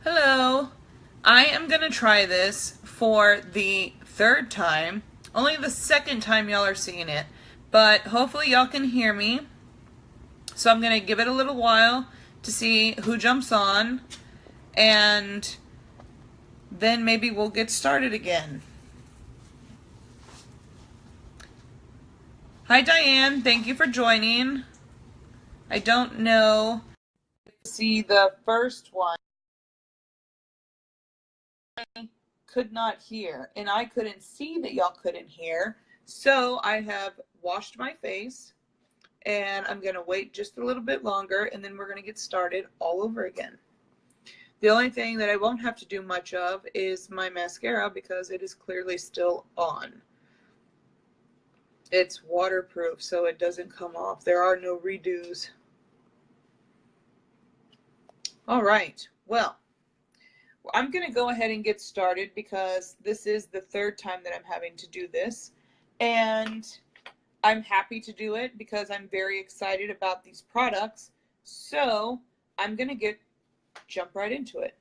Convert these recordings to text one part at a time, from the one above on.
Hello. I am going to try this for the third time. Only the second time y'all are seeing it, but hopefully y'all can hear me. So I'm going to give it a little while to see who jumps on, and then maybe we'll get started again. Hi Diane, thank you for joining. I don't know if you see the first one. Could not hear, and I couldn't see that y'all couldn't hear. So I have washed my face, and I'm going to wait just a little bit longer, and then we're going to get started all over again. The only thing that I won't have to do much of is my mascara because it is clearly still on. It's waterproof, so it doesn't come off. There are no redos. All right, well, I'm going to go ahead and get started because this is the third time that I'm having to do this, and I'm happy to do it because I'm very excited about these products. So I'm going to jump right into it.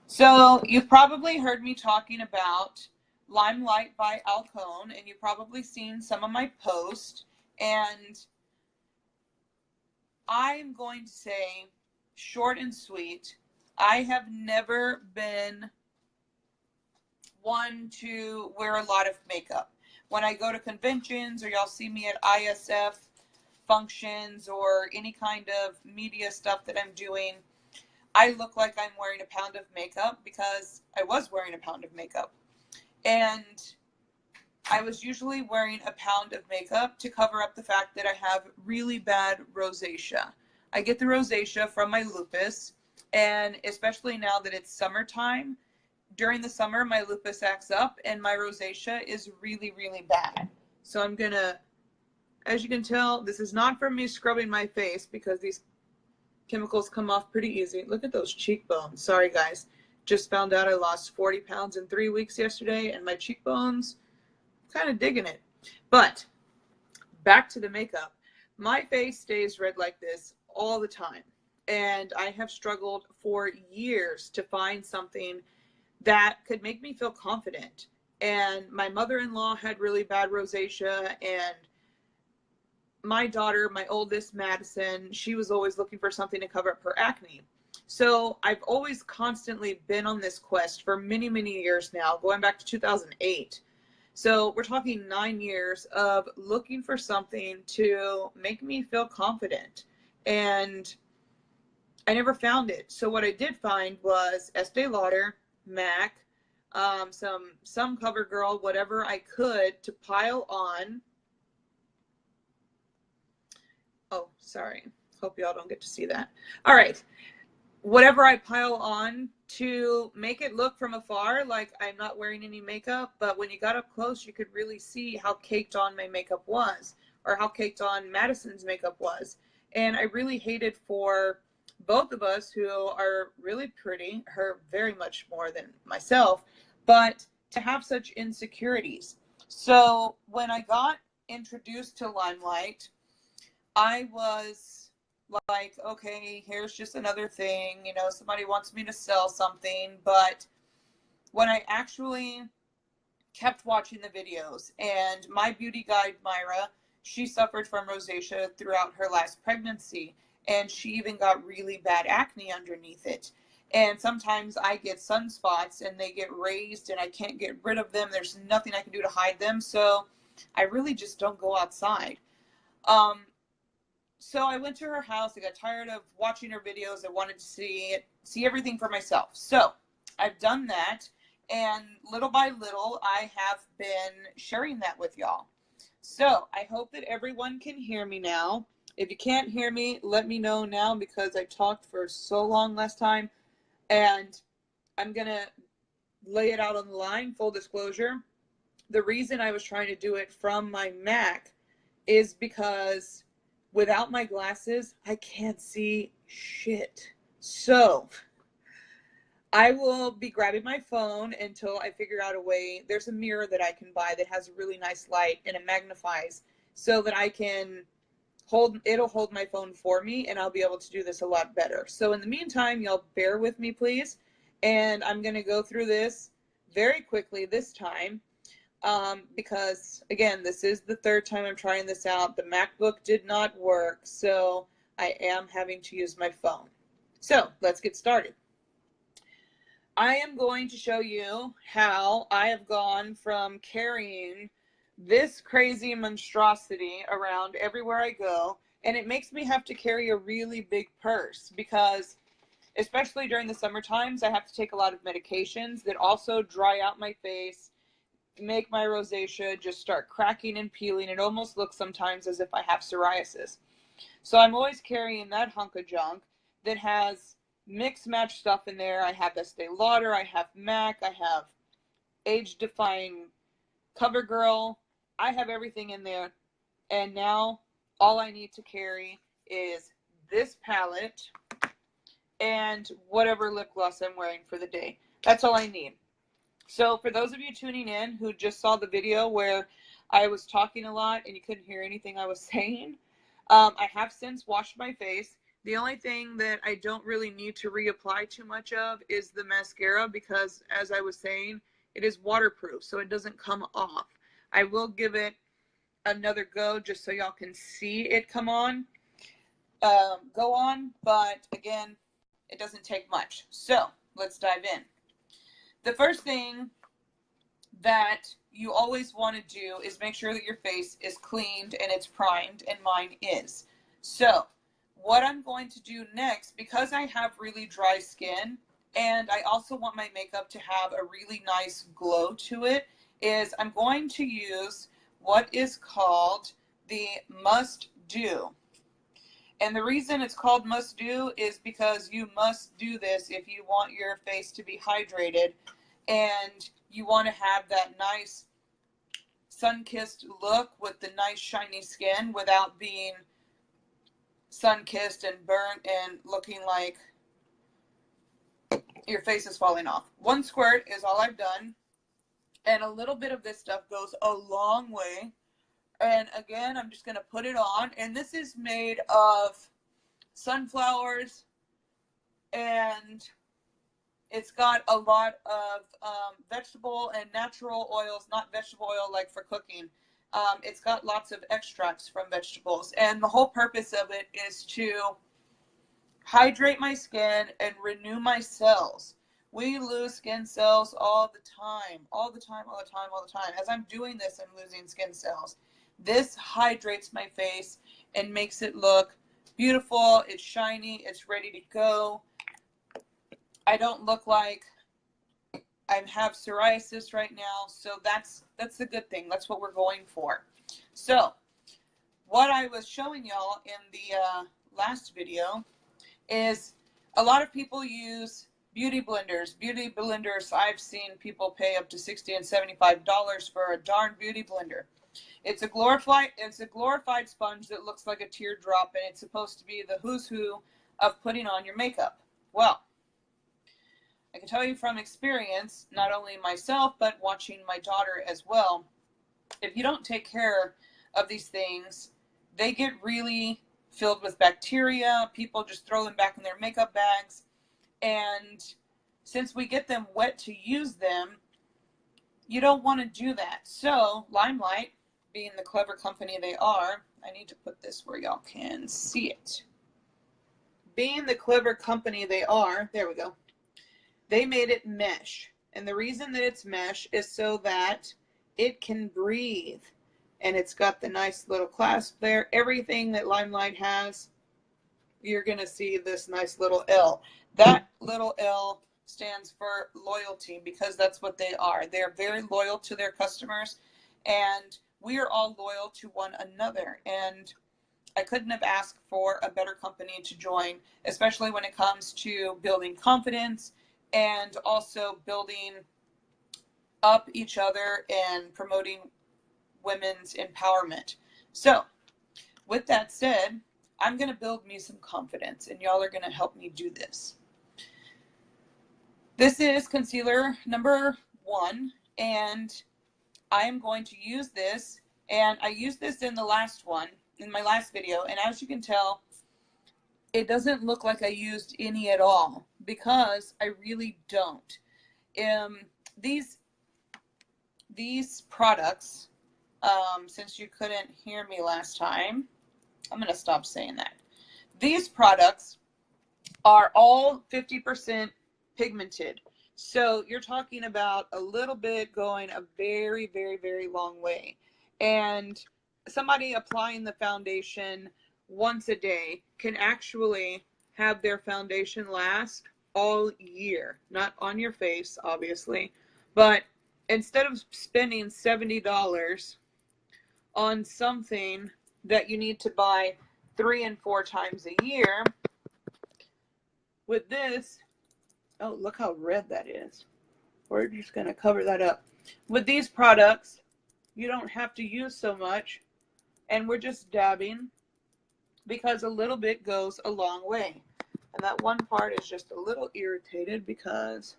So you've probably heard me talking about Limelight by Alcone, and you've probably seen some of my posts, and I'm going to say, short and sweet, I have never been one to wear a lot of makeup. When I go to conventions, or y'all see me at ISF functions or any kind of media stuff that I'm doing, I look like I'm wearing a pound of makeup because I was wearing a pound of makeup. And I was usually wearing a pound of makeup to cover up the fact that I have really bad rosacea. I get the rosacea from my lupus, and especially now that it's summertime, during the summer my lupus acts up and my rosacea is really, really bad. So I'm gonna, as you can tell, this is not from me scrubbing my face because these chemicals come off pretty easy. Look at those cheekbones. Sorry guys, just found out I lost 40 pounds in 3 weeks yesterday, and my cheekbones, kind of digging it. But back to the makeup. My face stays red like this all the time, and I have struggled for years to find something that could make me feel confident. And my mother-in-law had really bad rosacea, and my daughter, my oldest, Madison, she was always looking for something to cover up her acne. So I've always constantly been on this quest for many, many years now, going back to 2008. So we're talking 9 years of looking for something to make me feel confident. And I never found it. So what I did find was Estee Lauder, MAC, some CoverGirl, whatever I could to pile on. Oh, sorry. Hope y'all don't get to see that. All right. Whatever I pile on to make it look from afar like I'm not wearing any makeup, but when you got up close, you could really see how caked on my makeup was, or how caked on Madison's makeup was. And I really hated for both of us, who are really pretty, her very much more than myself, but to have such insecurities. So when I got introduced to Limelight, I was like, okay, here's just another thing, somebody wants me to sell something. But when I actually kept watching the videos, and my beauty guide, Myra, she suffered from rosacea throughout her last pregnancy, and she even got really bad acne underneath it. And sometimes I get sunspots and they get raised and I can't get rid of them. There's nothing I can do to hide them. So I really just don't go outside. So I went to her house. I got tired of watching her videos. I wanted to see everything for myself. So I've done that, and little by little, I have been sharing that with y'all. So I hope that everyone can hear me now. If you can't hear me, let me know now, because I talked for so long last time, and I'm gonna lay it out on the line. Full disclosure, the reason I was trying to do it from my Mac is because without my glasses, I can't see shit. So I will be grabbing my phone until I figure out a way. There's a mirror that I can buy that has a really nice light, and it magnifies so that I can it'll hold my phone for me, and I'll be able to do this a lot better. So in the meantime, y'all bear with me, please. And I'm going to go through this very quickly this time. Because again, this is the third time I'm trying this out. The MacBook did not work, so I am having to use my phone. So let's get started. I am going to show you how I have gone from carrying this crazy monstrosity around everywhere I go, and it makes me have to carry a really big purse because, especially during the summer times, I have to take a lot of medications that also dry out my face, make my rosacea just start cracking and peeling. It almost looks sometimes as if I have psoriasis. So I'm always carrying that hunk of junk that has mix match stuff in there. I have Estee Lauder, I have MAC, I have Age Defying CoverGirl. I have everything in there. And now all I need to carry is this palette and whatever lip gloss I'm wearing for the day. That's all I need. So for those of you tuning in who just saw the video where I was talking a lot and you couldn't hear anything I was saying, I have since washed my face. The only thing that I don't really need to reapply too much of is the mascara because, as I was saying, it is waterproof, so it doesn't come off. I will give it another go just so y'all can see it go on, but again, it doesn't take much. So let's dive in. The first thing that you always want to do is make sure that your face is cleaned and it's primed, and mine is. So what I'm going to do next, because I have really dry skin and I also want my makeup to have a really nice glow to it, is I'm going to use what is called the Must Do. And the reason it's called Must Do is because you must do this if you want your face to be hydrated and you want to have that nice sun-kissed look with the nice shiny skin without being sun-kissed and burnt and looking like your face is falling off. One squirt is all I've done, and a little bit of this stuff goes a long way. And again, I'm just going to put it on, and this is made of sunflowers, and it's got a lot of vegetable and natural oils, not vegetable oil like for cooking. It's got lots of extracts from vegetables, and the whole purpose of it is to hydrate my skin and renew my cells. We lose skin cells all the time, all the time, all the time, all the time. As I'm doing this, I'm losing skin cells. This hydrates my face and makes it look beautiful. It's shiny. It's ready to go. I don't look like I have psoriasis right now, so that's the good thing. That's what we're going for. So what I was showing y'all in the last video is a lot of people use beauty blenders. Beauty blenders, I've seen people pay up to $60 and $75 for a darn beauty blender. It's a glorified sponge that looks like a teardrop, and it's supposed to be the who's who of putting on your makeup. Well, I can tell you from experience, not only myself, but watching my daughter as well, if you don't take care of these things, they get really filled with bacteria. People just throw them back in their makeup bags. And since we get them wet to use them, you don't want to do that. So Limelight, being the clever company they are, I need to put this where y'all can see it. Being the clever company they are, there we go. They made it mesh. And the reason that it's mesh is so that it can breathe. And it's got the nice little clasp there. Everything that Limelight has, you're going to see this nice little L. That little L stands for loyalty, because that's what they are. They're very loyal to their customers, and we are all loyal to one another. And I couldn't have asked for a better company to join, especially when it comes to building confidence and also building up each other and promoting women's empowerment. So with that said, I'm going to build me some confidence, and y'all are going to help me do this. This is concealer number 1, and I am going to use this, and I used this in the last one, in my last video, and as you can tell, it doesn't look like I used any at all because I really don't. These products, since you couldn't hear me last time, I'm going to stop saying that. These products are all 50% pigmented. So you're talking about a little bit going a very, very, very long way. And somebody applying the foundation once a day can actually have their foundation last all year. Not on your face, obviously, but instead of spending $70 on something that you need to buy 3 and 4 times a year, with this, oh, look how red that is. We're just going to cover that up. With these products, you don't have to use so much, and we're just dabbing because a little bit goes a long way. And that one part is just a little irritated because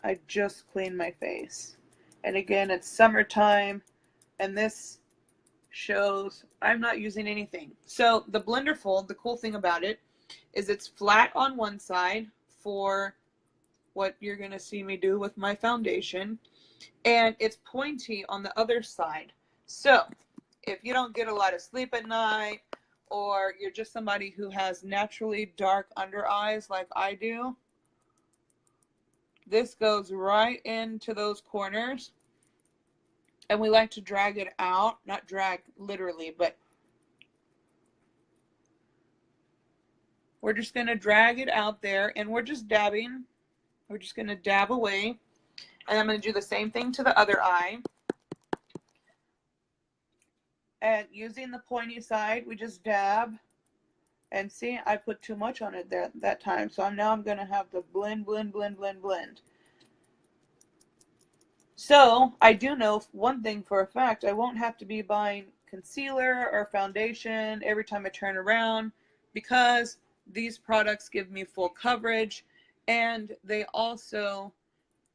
I just cleaned my face. And again, it's summertime, and this shows I'm not using anything. So the blender fold, the cool thing about it is it's flat on one side for what you're going to see me do with my foundation, and it's pointy on the other side. So if you don't get a lot of sleep at night, or you're just somebody who has naturally dark under eyes like I do, this goes right into those corners, and we like to drag it out, not drag literally, but we're just going to drag it out there, and we're just dabbing. We're just going to dab away, and I'm going to do the same thing to the other eye. And using the pointy side, we just dab. And see, I put too much on it that time, so I'm going to have to blend, blend, blend, blend, blend. So I do know one thing for a fact: I won't have to be buying concealer or foundation every time I turn around, because these products give me full coverage, and they also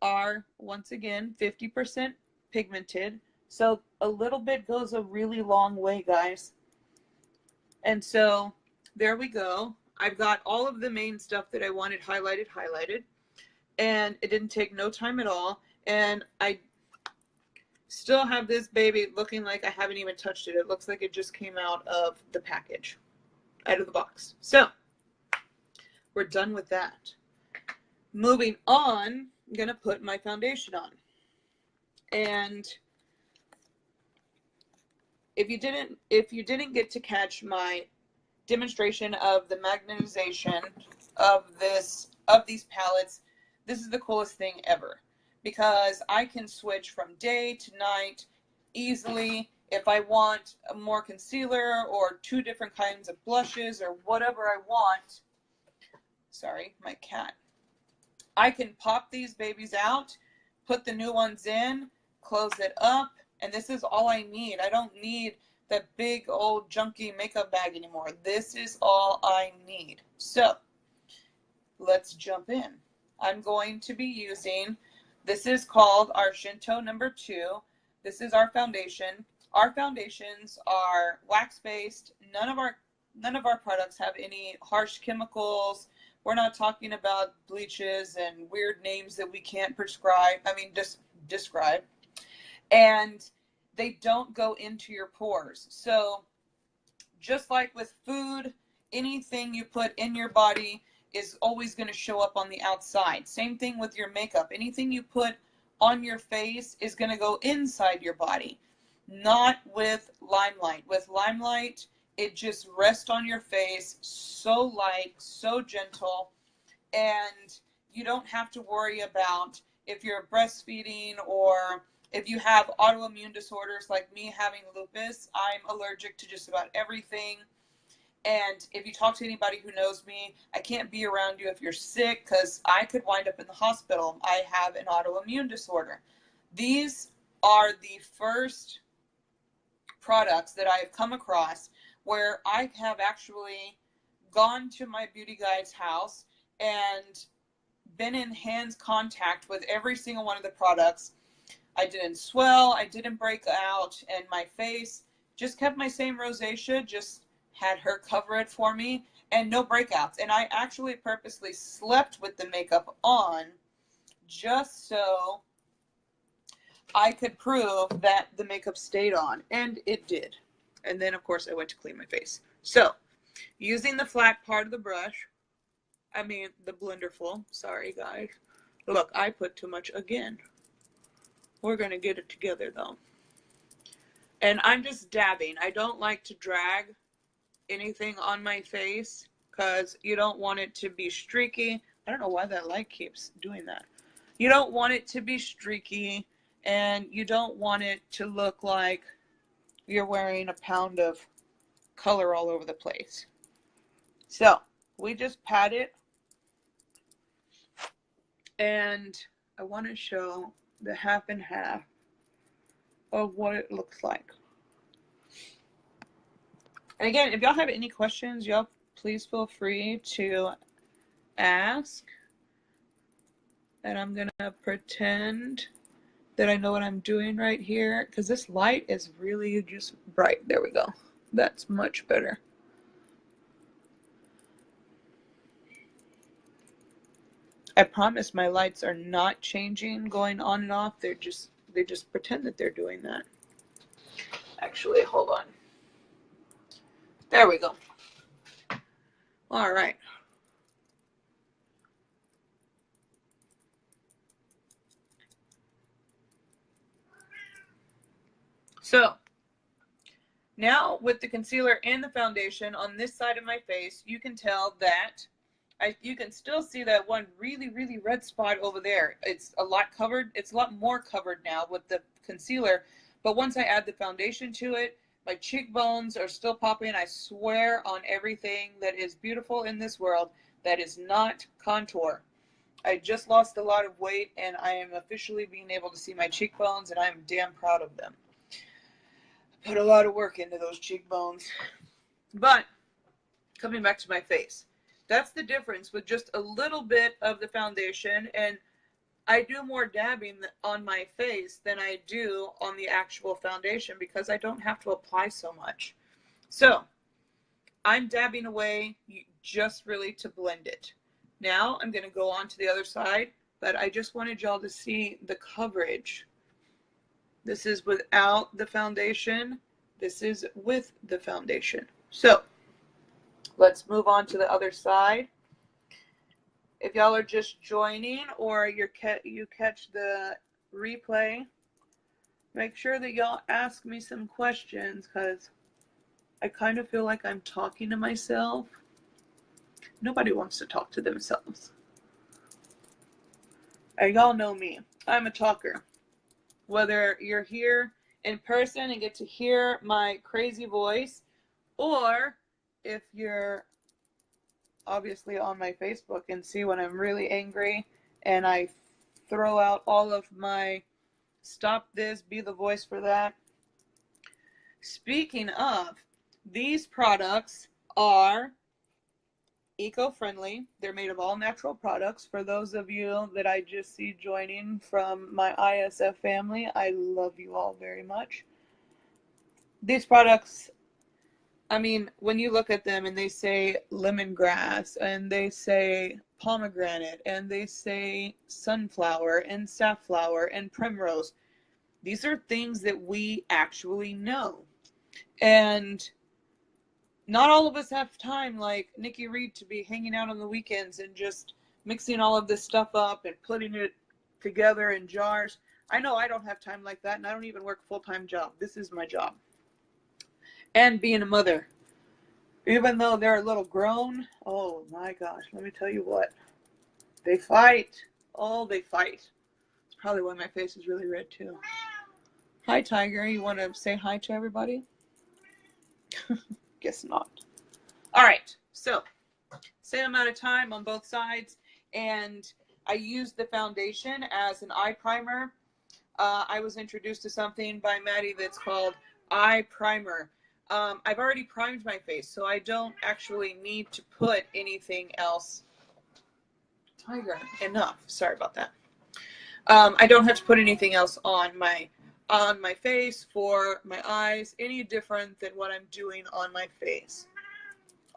are, once again, 50% pigmented. So a little bit goes a really long way, guys. And so there we go. I've got all of the main stuff that I wanted highlighted, and it didn't take no time at all. And I still have this baby looking like I haven't even touched it. It looks like it just came out of the package, out of the box. So we're done with that. Moving on, I'm gonna put my foundation on. And if you didn't get to catch my demonstration of the magnetization of these palettes, this is the coolest thing ever, because I can switch from day to night easily. If I want more concealer or 2 different kinds of blushes or whatever I want, sorry, my cat, I can pop these babies out, put the new ones in, close it up, and this is all I need. I don't need that big old junky makeup bag anymore. This is all I need. So let's jump in. I'm going to be using, this is called our Shinto number 2. This is our foundation. Our foundations are wax-based. None of our products have any harsh chemicals. We're not talking about bleaches and weird names that we can't prescribe. I mean, just describe. And they don't go into your pores. So just like with food, anything you put in your body is always going to show up on the outside. Same thing with your makeup. Anything you put on your face is going to go inside your body. Not with Limelight. With Limelight, it just rests on your face, so light, so gentle, and you don't have to worry about if you're breastfeeding or if you have autoimmune disorders like me having lupus. I'm allergic to just about everything. And if you talk to anybody who knows me, I can't be around you if you're sick, because I could wind up in the hospital. I have an autoimmune disorder. These are the first products that I've come across where I have actually gone to my beauty guide's house and been in hands contact with every single one of the products. I didn't swell, I didn't break out, and my face Just kept my same rosacea, just had her cover it for me, and no breakouts. And I actually purposely slept with the makeup on just so I could prove that the makeup stayed on, and it did. And then, of course, I went to clean my face. So, using the flat part of the brush, the blenderful, sorry guys. Look, I put too much again. We're going to get it together though. And I'm just dabbing. I don't like to drag anything on my face because you don't want it to be streaky. I don't know why that light keeps doing that. You don't want it to be streaky, and you don't want it to look like you're wearing a pound of color all over the place. So we just pat it, and I want to show the half and half of what it looks like. And again, if y'all have any questions, y'all please feel free to ask. And I'm gonna pretend that I know what I'm doing right here, because this light is really just bright. There we go. That's much better. I promise my lights are not changing, going on and off. They just pretend that they're doing that. Actually, hold on. There we go. All right. So now with the concealer and the foundation on this side of my face, you can tell that you can still see that one really, really red spot over there. It's a lot covered. It's a lot more covered now with the concealer. But once I add the foundation to it, my cheekbones are still popping. I swear on everything that is beautiful in this world that is not contour. I just lost a lot of weight, and I am officially being able to see my cheekbones, and I'm damn proud of them. I put a lot of work into those cheekbones. But coming back to my face, that's the difference with just a little bit of the foundation, and I do more dabbing on my face than I do on the actual foundation because I don't have to apply so much. So I'm dabbing away just really to blend it. Now I'm going to go on to the other side, but I just wanted y'all to see the coverage. This is without the foundation. This is with the foundation. So let's move on to the other side. If y'all are just joining or you catch the replay, make sure that y'all ask me some questions because I kind of feel like I'm talking to myself. Nobody wants to talk to themselves. And y'all know me. I'm a talker. Whether you're here in person and get to hear my crazy voice, or if you're obviously on my Facebook and see when I'm really angry and I throw out all of my stop this, be the voice for that. Speaking of, these products are eco-friendly. They're made of all natural products. For those of you that I just see joining from my ISF family, I love you all very much. These products, when you look at them and they say lemongrass and they say pomegranate and they say sunflower and safflower and primrose, these are things that we actually know. And not all of us have time like Nikki Reed to be hanging out on the weekends and just mixing all of this stuff up and putting it together in jars. I know I don't have time like that, and I don't even work a full-time job. This is my job. And being a mother, even though they're a little grown, oh my gosh, let me tell you what. They fight. Oh, they fight. It's probably why my face is really red too. Hi, Tiger. You want to say hi to everybody? Guess not. All right, so same amount of time on both sides, and I used the foundation as an eye primer. I was introduced to something by Maddie that's called eye primer. I've already primed my face, so I don't actually need to put anything else. Tiger, enough. Sorry about that. I don't have to put anything else on my on my face, for my eyes, any different than what I'm doing on my face.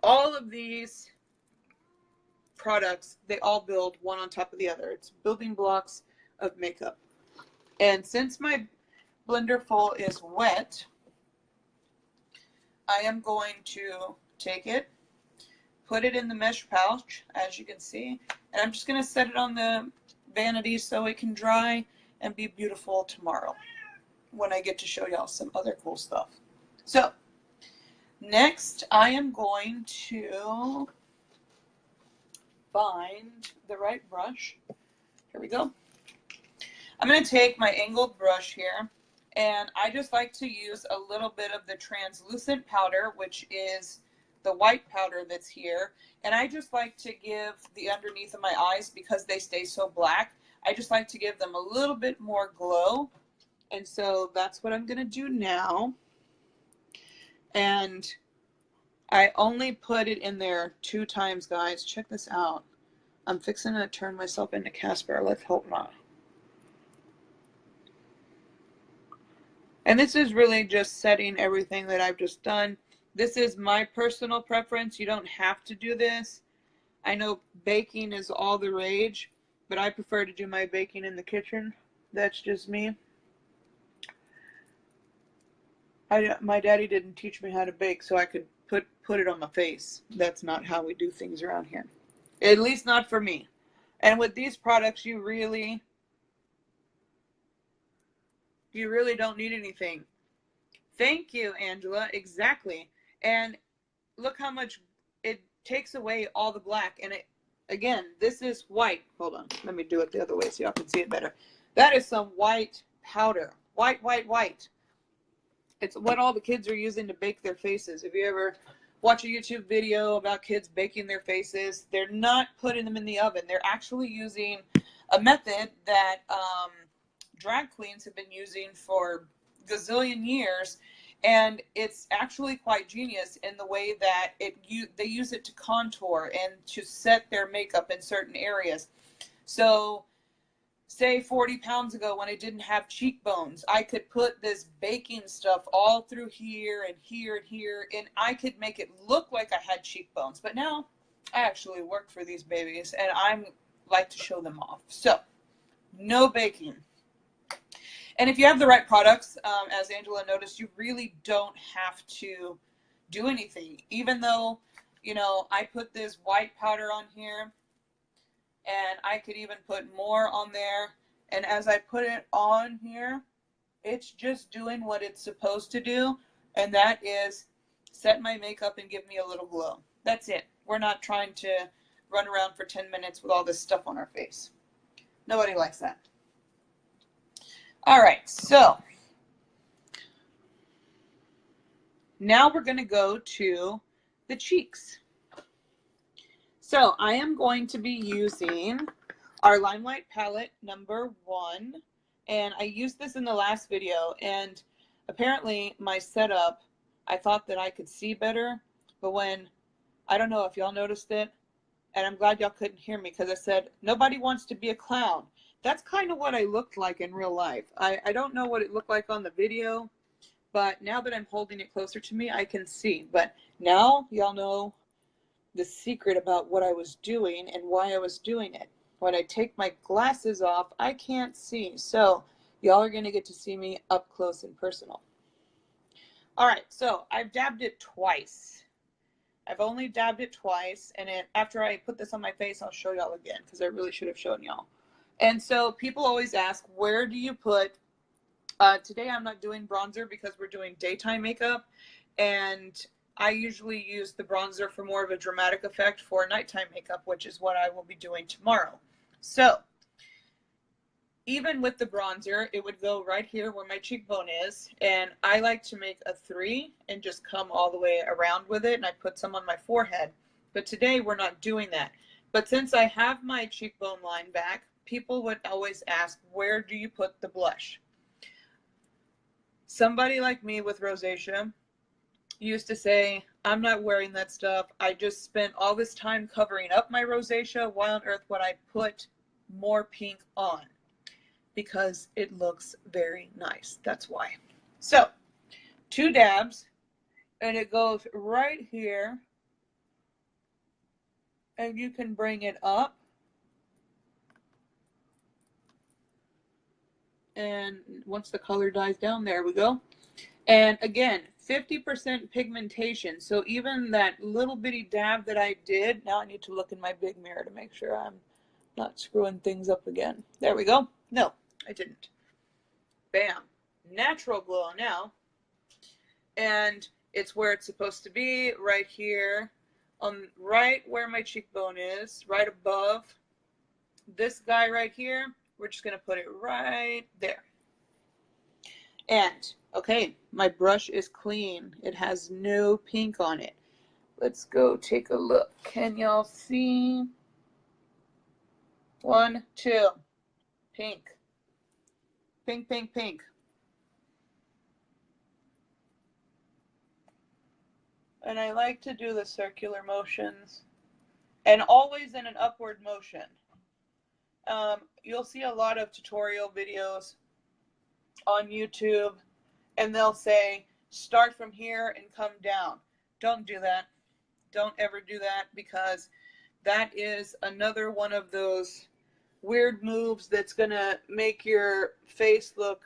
All of these products, they all build one on top of the other. It's building blocks of makeup. And since my blender full is wet, I am going to take it, put it in the mesh pouch, as you can see, and I'm just going to set it on the vanity so it can dry and be beautiful tomorrow when I get to show y'all some other cool stuff. So next I am going to find the right brush. Here we go. I'm going to take my angled brush here, and I just like to use a little bit of the translucent powder, which is the white powder that's here, and I just like to give the underneath of my eyes, because they stay so black, I just like to give them a little bit more glow. And so that's what I'm going to do now. And I only put it in there 2 times, guys. Check this out. I'm fixing to turn myself into Casper. Let's hope not. And this is really just setting everything that I've just done. This is my personal preference. You don't have to do this. I know baking is all the rage, but I prefer to do my baking in the kitchen. That's just me. My daddy didn't teach me how to bake so I could put it on my face. That's not how we do things around here. At least not for me. And with these products, you really don't need anything. Thank you, Angela. Exactly. And look how much it takes away all the black. And it, again, this is white. Hold on. Let me do it the other way so y'all can see it better. That is some white powder. White, white, white. It's what all the kids are using to bake their faces. If you ever watch a YouTube video about kids baking their faces, they're not putting them in the oven. They're actually using a method that drag queens have been using for gazillion years, and it's actually quite genius in the way that they use it to contour and to set their makeup in certain areas. So say 40 pounds ago, when I didn't have cheekbones, I could put this baking stuff all through here and here and here, and I could make it look like I had cheekbones. But now I actually work for these babies, and I like to show them off. So no baking. And if you have the right products, as Angela noticed, you really don't have to do anything. Even though, you know, I put this white powder on here, and I could even put more on there. And as I put it on here, it's just doing what it's supposed to do. And that is set my makeup and give me a little glow. That's it. We're not trying to run around for 10 minutes with all this stuff on our face. Nobody likes that. All right, so now we're going to go to the cheeks. So I am going to be using our Limelight palette number 1, and I used this in the last video, and apparently my setup, I thought that I could see better, but when, I don't know if y'all noticed it, and I'm glad y'all couldn't hear me because I said, nobody wants to be a clown. That's kind of what I looked like in real life. I don't know what it looked like on the video, but now that I'm holding it closer to me, I can see. But now y'all know the secret about what I was doing and why I was doing it. When I take my glasses off, I can't see. So y'all are going to get to see me up close and personal. All right, so I've dabbed it twice. I've only dabbed it twice, and after I put this on my face, I'll show y'all again because I really should have shown y'all. And so people always ask, where do you put, today I'm not doing bronzer because we're doing daytime makeup, and I usually use the bronzer for more of a dramatic effect for nighttime makeup, which is what I will be doing tomorrow. So even with the bronzer, it would go right here where my cheekbone is, and I like to make a 3 and just come all the way around with it, and I put some on my forehead. But today we're not doing that. But since I have my cheekbone line back, people would always ask, where do you put the blush? Somebody like me with rosacea used to say, I'm not wearing that stuff. I just spent all this time covering up my rosacea. Why on earth would I put more pink on? because it looks very nice. That's why. So 2 dabs, and it goes right here, and you can bring it up, and once the color dies down, there we go. And again, 50% pigmentation. So even that little bitty dab that I did, now I need to look in my big mirror to make sure I'm not screwing things up again. There we go. No, I didn't. Bam. Natural glow now. And it's where it's supposed to be, right here, right where my cheekbone is, right above this guy right here. We're just going to put it right there. And, okay, my brush is clean. It has no pink on it. Let's go take a look. Can y'all see? 1, 2. Pink. Pink, pink, pink. And I like to do the circular motions. And always in an upward motion. You'll see a lot of tutorial videos on YouTube, and they'll say, start from here and come down. Don't do that. Don't ever do that, because that is another one of those weird moves that's going to make your face look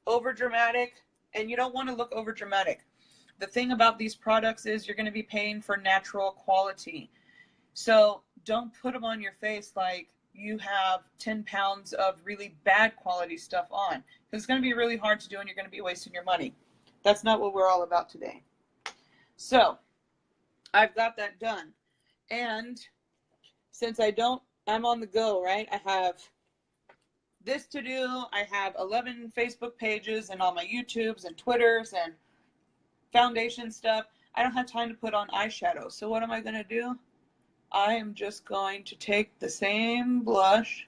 over dramatic, and you don't want to look over dramatic. The thing about these products is you're going to be paying for natural quality. So don't put them on your face like you have 10 pounds of really bad quality stuff on, because it's going to be really hard to do and you're going to be wasting your money. That's not what we're all about today. So I've got that done. And since I'm on the go, right? I have this to do. I have 11 Facebook pages and all my YouTubes and Twitters and foundation stuff. I don't have time to put on eyeshadow. So what am I going to do? I am just going to take the same blush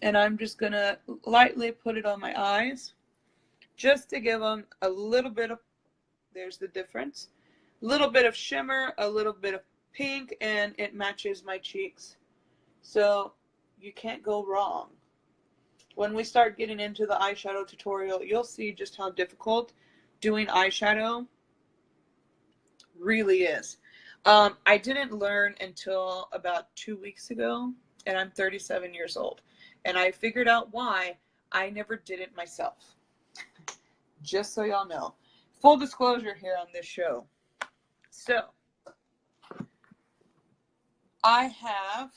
and I'm just going to lightly put it on my eyes just to give them a little bit of, there's the difference, a little bit of shimmer, a little bit of pink, and it matches my cheeks. So you can't go wrong. When we start getting into the eyeshadow tutorial, you'll see just how difficult doing eyeshadow really is. I didn't learn until about 2 weeks ago, and I'm 37 years old. And I figured out why I never did it myself. Just so y'all know. Full disclosure here on this show. So, I have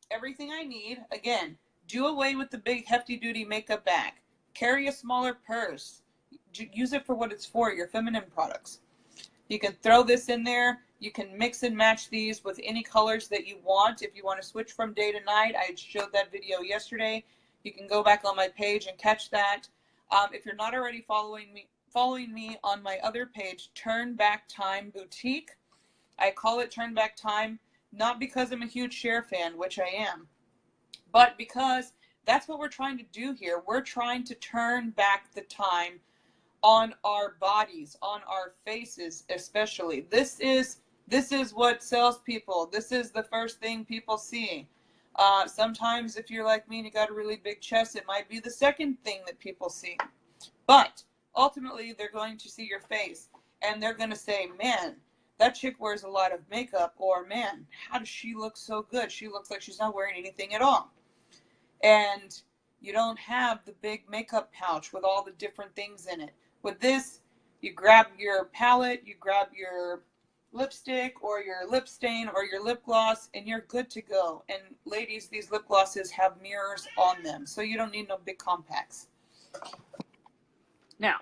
everything I need. Again, do away with the big hefty duty makeup bag. Carry a smaller purse. Use it for what it's for, your feminine products. You can throw this in there. You can mix and match these with any colors that you want. If you want to switch from day to night, I showed that video yesterday. You can go back on my page and catch that. If you're not already following me on my other page, Turn Back Time Boutique. I call it Turn Back Time, not because I'm a huge Cher fan, which I am, but because that's what we're trying to do here. We're trying to turn back the time on our bodies, on our faces especially. This is what sells people. This is the first thing people see. Sometimes if you're like me and you got a really big chest, it might be the second thing that people see. But ultimately, they're going to see your face and they're going to say, man, that chick wears a lot of makeup, or man, how does she look so good? She looks like she's not wearing anything at all. And you don't have the big makeup pouch with all the different things in it. With this, you grab your palette, you grab your lipstick or your lip stain or your lip gloss, and you're good to go. And ladies, these lip glosses have mirrors on them, so you don't need no big compacts. Now,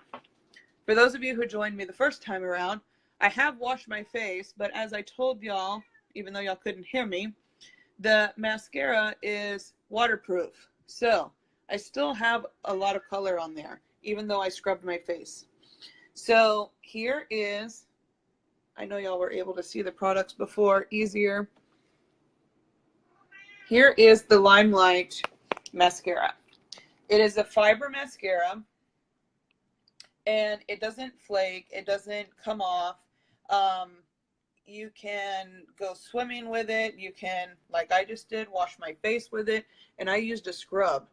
for those of you who joined me the first time around, I have washed my face, but as I told y'all, even though y'all couldn't hear me, the mascara is waterproof. So I still have a lot of color on there, even though I scrubbed my face. So here is, I know y'all were able to see the products before, easier. Here is the Limelight mascara. It is a fiber mascara, and it doesn't flake, it doesn't come off. You can go swimming with it. You can, like I just did, wash my face with it, and I used a scrub.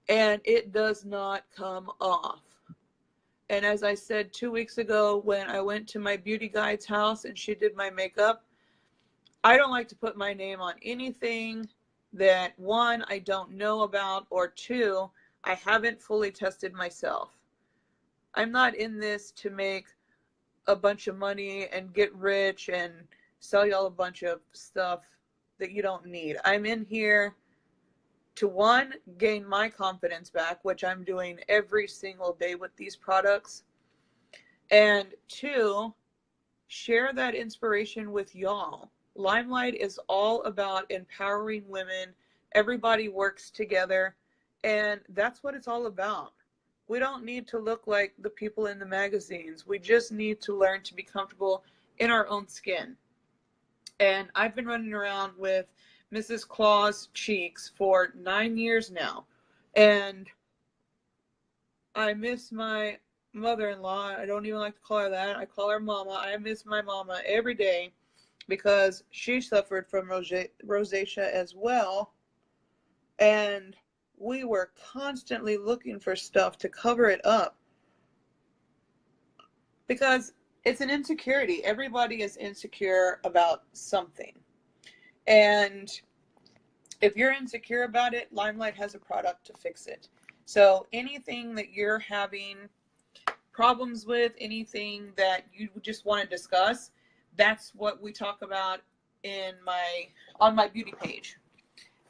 and it does not come off. And as I said 2 weeks ago when I went to my beauty guide's house and she did my makeup, I don't like to put my name on anything that, one, I don't know about, or two, I haven't fully tested myself. I'm not in this to make a bunch of money and get rich and sell y'all a bunch of stuff that you don't need. I'm in here to, one, gain my confidence back, which I'm doing every single day with these products, and two, share that inspiration with y'all. Limelight is all about empowering women. Everybody works together, and that's what it's all about. We don't need to look like the people in the magazines. We just need to learn to be comfortable in our own skin. And I've been running around with Mrs. Claus cheeks for 9 years now. And I miss my mother-in-law. I don't even like to call her that. I call her mama. I miss my mama every day because she suffered from rosacea as well. And we were constantly looking for stuff to cover it up because it's an insecurity. Everybody is insecure about something. And if you're insecure about it, Limelight has a product to fix it. So anything that you're having problems with, anything that you just want to discuss, that's what we talk about on my beauty page.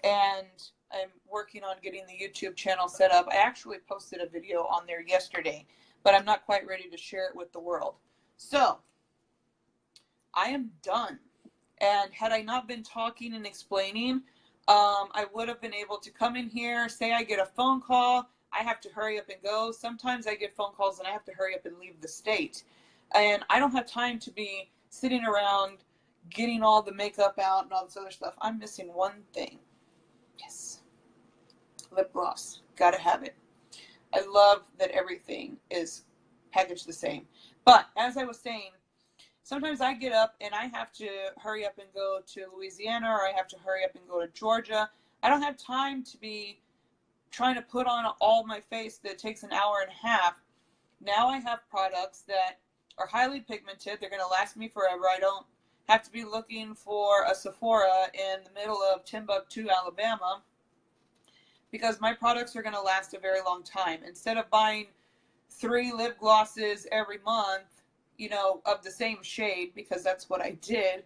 And I'm working on getting the YouTube channel set up. I actually posted a video on there yesterday, but I'm not quite ready to share it with the world. So I am done. And had I not been talking and explaining, I would have been able to come in here, say I get a phone call, I have to hurry up and go. Sometimes I get phone calls and I have to hurry up and leave the state. And I don't have time to be sitting around getting all the makeup out and all this other stuff. I'm missing one thing. Yes. Lip gloss. Gotta have it. I love that everything is packaged the same. But as I was saying, sometimes I get up and I have to hurry up and go to Louisiana, or I have to hurry up and go to Georgia. I don't have time to be trying to put on all my face that takes an hour and a half. Now I have products that are highly pigmented. They're going to last me forever. I don't have to be looking for a Sephora in the middle of Timbuktu, Alabama, because my products are going to last a very long time. Instead of buying 3 lip glosses every month, you know, of the same shade, because that's what I did,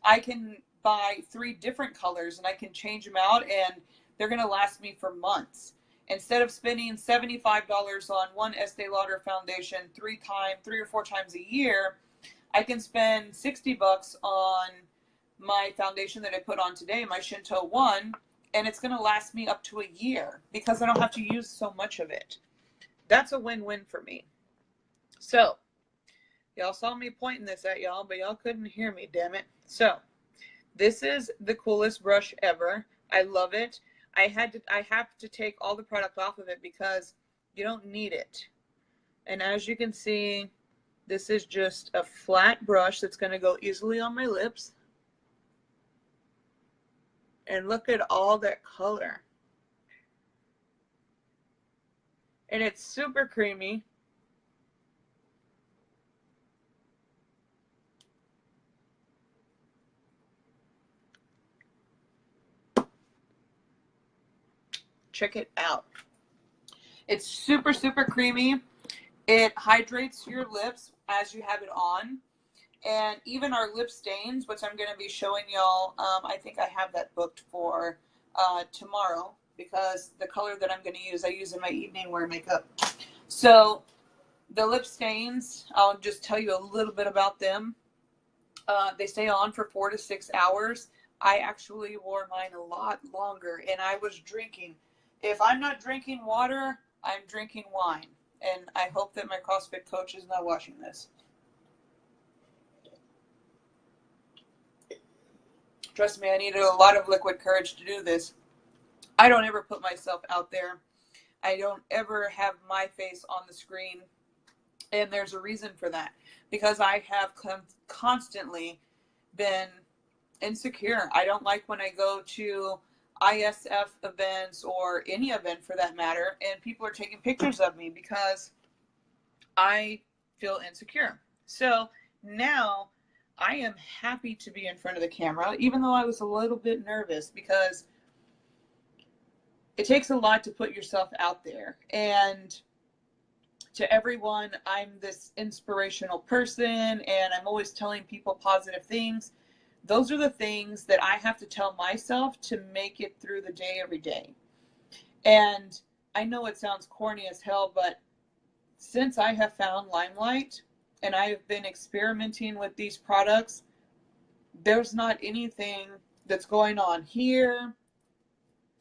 I can buy 3 different colors and I can change them out and they're going to last me for months. Instead of spending $75 on one Estee Lauder foundation 3 or 4 times a year, I can spend $60 on my foundation that I put on today, my Shinto one, and it's going to last me up to a year because I don't have to use so much of it. That's a win-win for me. So, y'all saw me pointing this at y'all, but y'all couldn't hear me, damn it. So, this is the coolest brush ever. I love it. I have to take all the product off of it because you don't need it. And as you can see, this is just a flat brush that's going to go easily on my lips. And look at all that color. And it's super creamy. Check it out. It's super, super creamy. It hydrates your lips as you have it on. And even our lip stains, which I'm going to be showing y'all, I think I have that booked for tomorrow, because the color that I'm going to use, I use in my evening wear makeup. So the lip stains, I'll just tell you a little bit about them. They stay on for 4 to 6 hours. I actually wore mine a lot longer, and I was drinking. If I'm not drinking water, I'm drinking wine. And I hope that my CrossFit coach is not watching this. Trust me, I needed a lot of liquid courage to do this. I don't ever put myself out there. I don't ever have my face on the screen. And there's a reason for that. Because I have constantly been insecure. I don't like when I go to ISF events or any event for that matter, and people are taking pictures of me because I feel insecure. So now I am happy to be in front of the camera, even though I was a little bit nervous because it takes a lot to put yourself out there. And to everyone, I'm this inspirational person and I'm always telling people positive things. Those are the things that I have to tell myself to make it through the day every day. And I know it sounds corny as hell, but since I have found Limelight and I have been experimenting with these products, there's not anything that's going on here.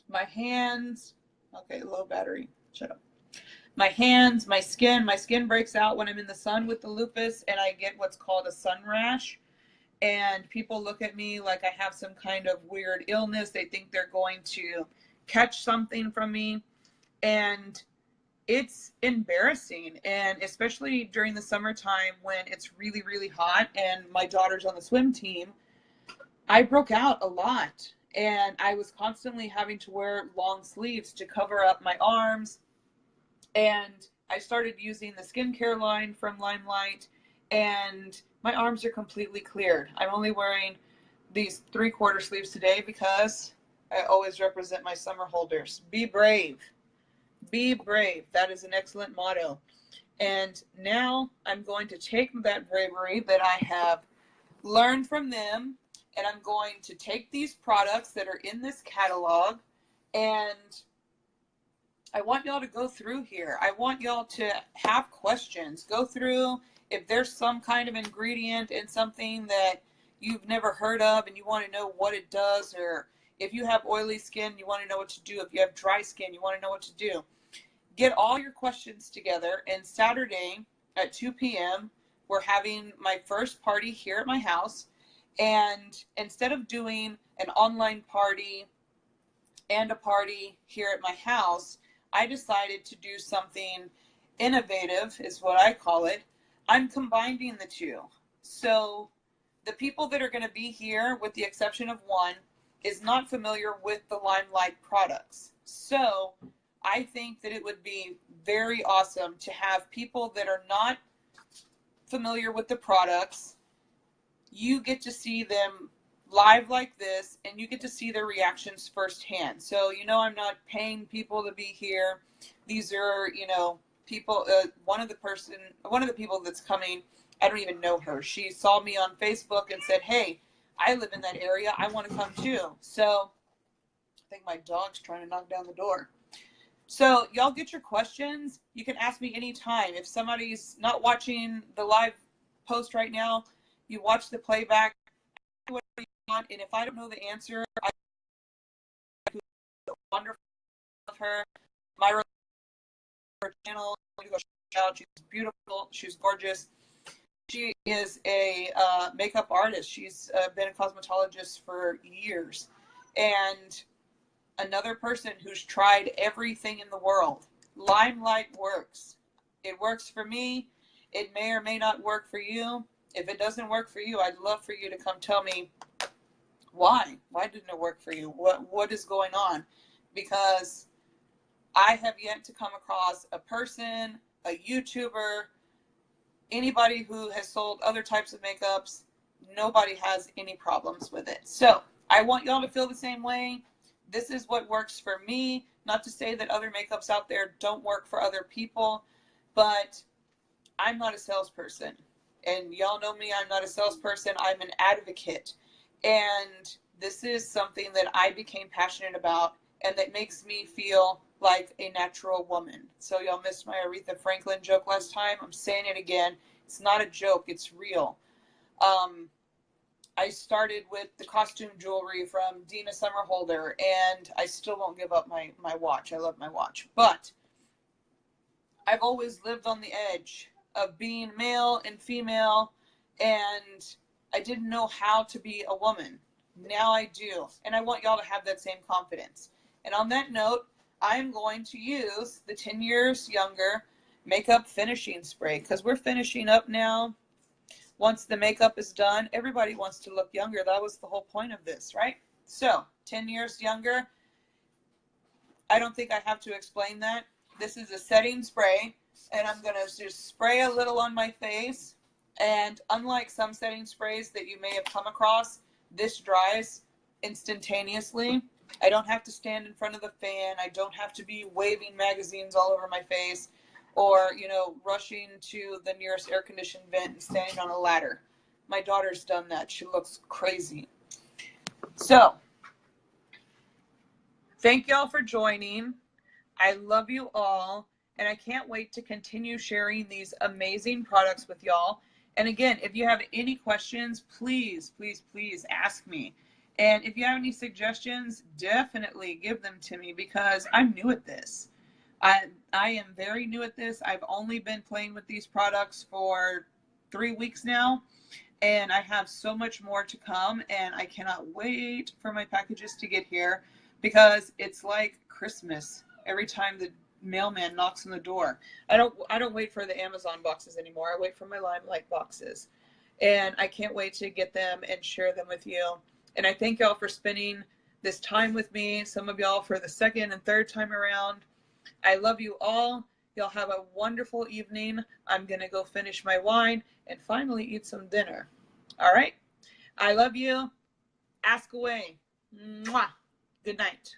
My hands, okay, low battery, shut up. My hands, my skin breaks out when I'm in the sun with the lupus and I get what's called a sun rash. And people look at me like I have some kind of weird illness. They think they're going to catch something from me. And it's embarrassing. And especially during the summertime when it's really, really hot and my daughter's on the swim team, I broke out a lot. And I was constantly having to wear long sleeves to cover up my arms. And I started using the skincare line from Limelight, and my arms are completely cleared. I'm only wearing these 3/4 sleeves today because I always represent my summer holders. Be brave. Be brave. That is an excellent motto. And now I'm going to take that bravery that I have learned from them, and I'm going to take these products that are in this catalog, and I want y'all to go through here. I want y'all to have questions. Go through if there's some kind of ingredient in something that you've never heard of and you want to know what it does, or if you have oily skin, you want to know what to do. If you have dry skin, you want to know what to do. Get all your questions together, and Saturday at 2 p.m., we're having my first party here at my house. And instead of doing an online party and a party here at my house, I decided to do something innovative, is what I call it. I'm combining the two. So the people that are going to be here, with the exception of one, is not familiar with the Limelight products. So I think that it would be very awesome to have people that are not familiar with the products. You get to see them live like this, and you get to see their reactions firsthand. So, I'm not paying people to be here. These are, people, one of the people that's coming, I don't even know her. She saw me on Facebook and said, hey, I live in that area. I want to come too. So I think my dog's trying to knock down the door. So y'all get your questions. You can ask me anytime. If somebody's not watching the live post right now, you watch the playback. And if I don't know the answer, I wonderful of her. My channel, she's beautiful, she's gorgeous. She is a makeup artist. She's been a cosmetologist for years, and another person who's tried everything in the world. Limelight works. It works for me. It may or may not work for you. If it doesn't work for you, I'd love for you to come tell me why. Why didn't it work for you? What is going on? Because I have yet to come across a person, a YouTuber, anybody who has sold other types of makeups. Nobody has any problems with it. So I want y'all to feel the same way. This is what works for me. Not to say that other makeups out there don't work for other people, but I'm not a salesperson. And y'all know me, I'm not a salesperson. I'm an advocate. And this is something that I became passionate about, and that makes me feel like a natural woman. So y'all missed my Aretha Franklin joke last time. I'm saying it again. It's not a joke. It's real. I started with the costume jewelry from Dina Summerholder, and I still won't give up my watch. I love my watch. But I've always lived on the edge of being male and female, and I didn't know how to be a woman. Now I do, and I want y'all to have that same confidence. And on that note, I'm going to use the 10 years younger makeup finishing spray, because we're finishing up now. Once the makeup is done, everybody wants to look younger. That was the whole point of this, right? So 10 years younger, I don't think I have to explain that. This is a setting spray, and I'm going to just spray a little on my face. And unlike some setting sprays that you may have come across, this dries instantaneously. I don't have to stand in front of the fan. I don't have to be waving magazines all over my face, or, you know, rushing to the nearest air conditioned vent and standing on a ladder. My daughter's done that. She looks crazy. So, thank y'all for joining. I love you all, and I can't wait to continue sharing these amazing products with y'all. And again, if you have any questions, please, please, please ask me. And if you have any suggestions, definitely give them to me, because I'm new at this. I am very new at this. I've only been playing with these products for 3 weeks now, and I have so much more to come, and I cannot wait for my packages to get here, because it's like Christmas every time the mailman knocks on the door. I don't wait for the Amazon boxes anymore. I wait for my Limelight boxes, and I can't wait to get them and share them with you. And I thank y'all for spending this time with me. Some of y'all for the second and third time around. I love you all. Y'all have a wonderful evening. I'm gonna go finish my wine and finally eat some dinner. All right. I love you. Ask away. Mwah. Good night.